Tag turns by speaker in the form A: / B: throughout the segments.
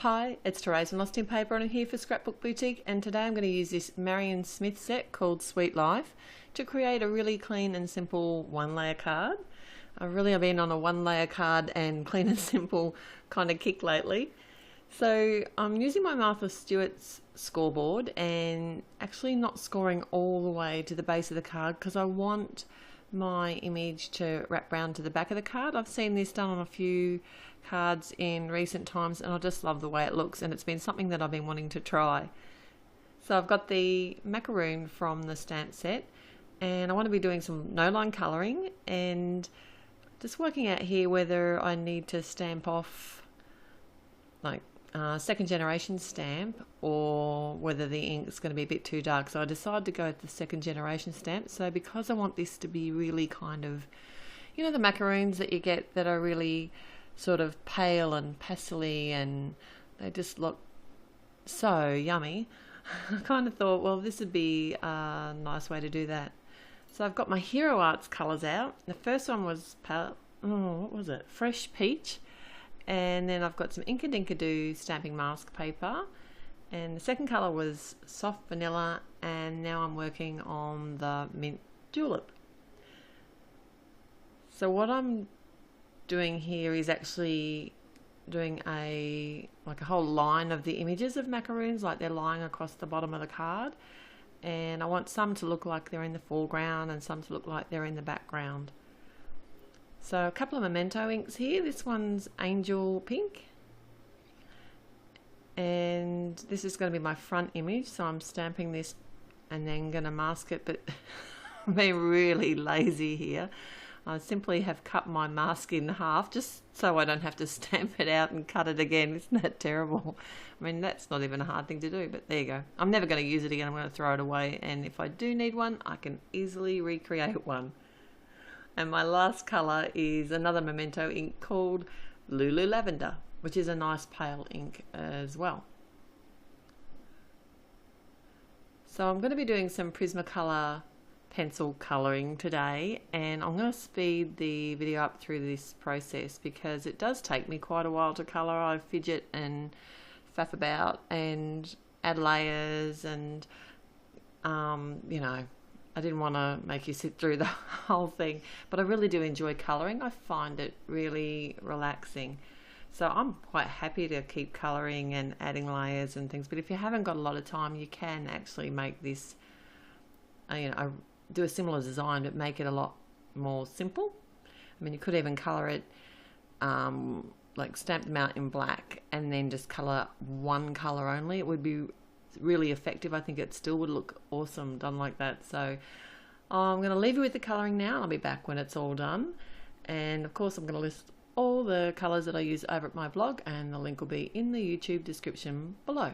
A: Hi, it's Therese from Lostinpaper and I'm here for Scrapbook Boutique, and today I'm going to use this Marion Smith set called Sweet Life to create a really clean and simple one-layer card. I've been on a one-layer card and clean and simple kind of kick lately. So I'm using my Martha Stewart's scoreboard and actually not scoring all the way to the base of the card because I want my image to wrap round to the back of the card. I've seen this done on a few cards in recent times and I just love the way it looks, and it's been something that I've been wanting to try. So I've got the macaroon from the stamp set and I want to be doing some no-line colouring and just working out here whether I need to stamp off like second generation stamp or whether the ink is going to be a bit too dark. So I decided to go with the second generation stamp. So because I want this to be really kind of, you know, the macaroons that you get that are really sort of pale and pastel-y and they just look so yummy, I kind of thought, well, this would be a nice way to do that. So I've got my Hero Arts colours out. The first one was what was it? Fresh Peach. And then I've got some Inkadinkadoo stamping mask paper, and the second colour was Soft Vanilla, and now I'm working on the Mint Julep. So what I'm doing here is actually doing a whole line of the images of macaroons, like they're lying across the bottom of the card, and I want some to look like they're in the foreground and some to look like they're in the background. So a couple of memento inks here. This one's Angel Pink, and this is going to be my front image, so I'm stamping this and then going to mask it, but I'm being really lazy here. I simply have cut my mask in half just so I don't have to stamp it out and cut it again. Isn't that terrible? I mean, that's not even a hard thing to do, but there you go. I'm never going to use it again. I'm going to throw it away, and if I do need one, I can easily recreate one. And my last colour is another memento ink called Lulu Lavender, which is a nice pale ink as well. So I'm going to be doing some Prismacolor pencil colouring today, and I'm going to speed the video up through this process because it does take me quite a while to colour. I fidget and faff about and add layers and you know, I didn't want to make you sit through the whole thing, but I really do enjoy colouring. I find it really relaxing. So I'm quite happy to keep colouring and adding layers and things, but if you haven't got a lot of time, you can actually make this, do a similar design, but make it a lot more simple. I mean, you could even colour it, like stamp them out in black and then just colour one colour only. It would be really effective. I think it still would look awesome done like that. So I'm going to leave you with the colouring now. I'll be back when it's all done, and of course I'm going to list all the colours that I use over at my blog, and the link will be in the YouTube description below.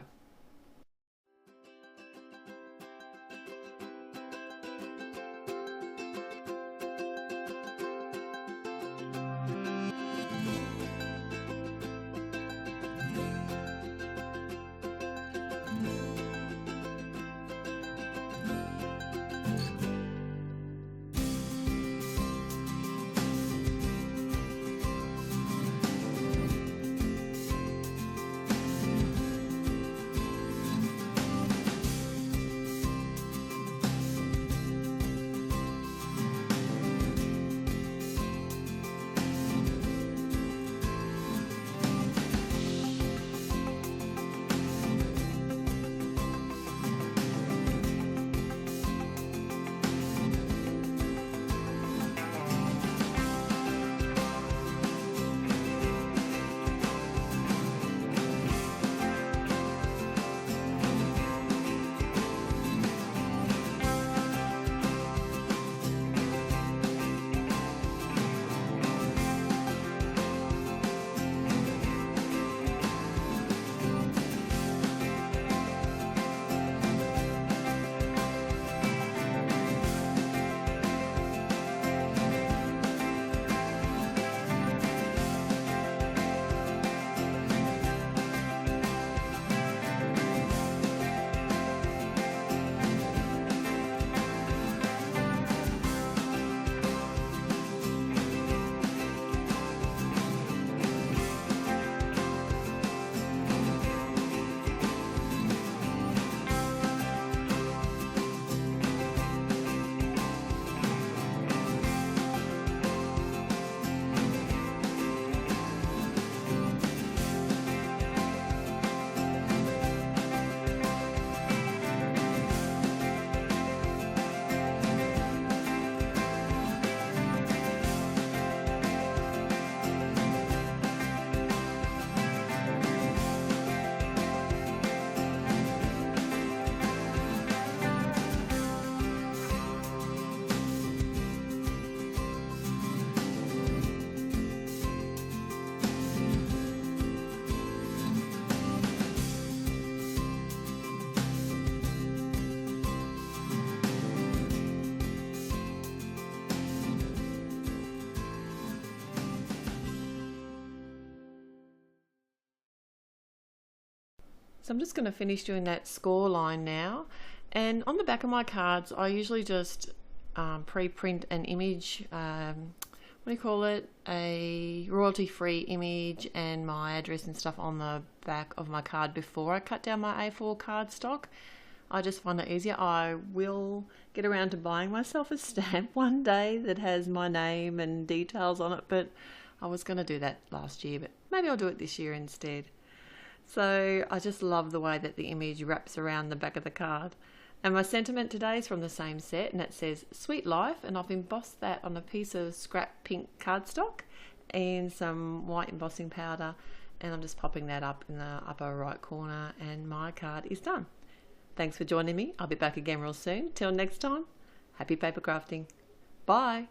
A: So I'm just going to finish doing that score line now. And on the back of my cards, I usually just pre-print an image, what do you call it, a royalty-free image and my address and stuff on the back of my card before I cut down my A4 cardstock. I just find it easier. I will get around to buying myself a stamp one day that has my name and details on it, but I was going to do that last year, but maybe I'll do it this year instead. So I just love the way that the image wraps around the back of the card. And my sentiment today is from the same set, and it says Sweet Life, and I've embossed that on a piece of scrap pink cardstock and some white embossing powder, and I'm just popping that up in the upper right corner, and my card is done. Thanks for joining me. I'll be back again real soon. Till next time, happy paper crafting. Bye.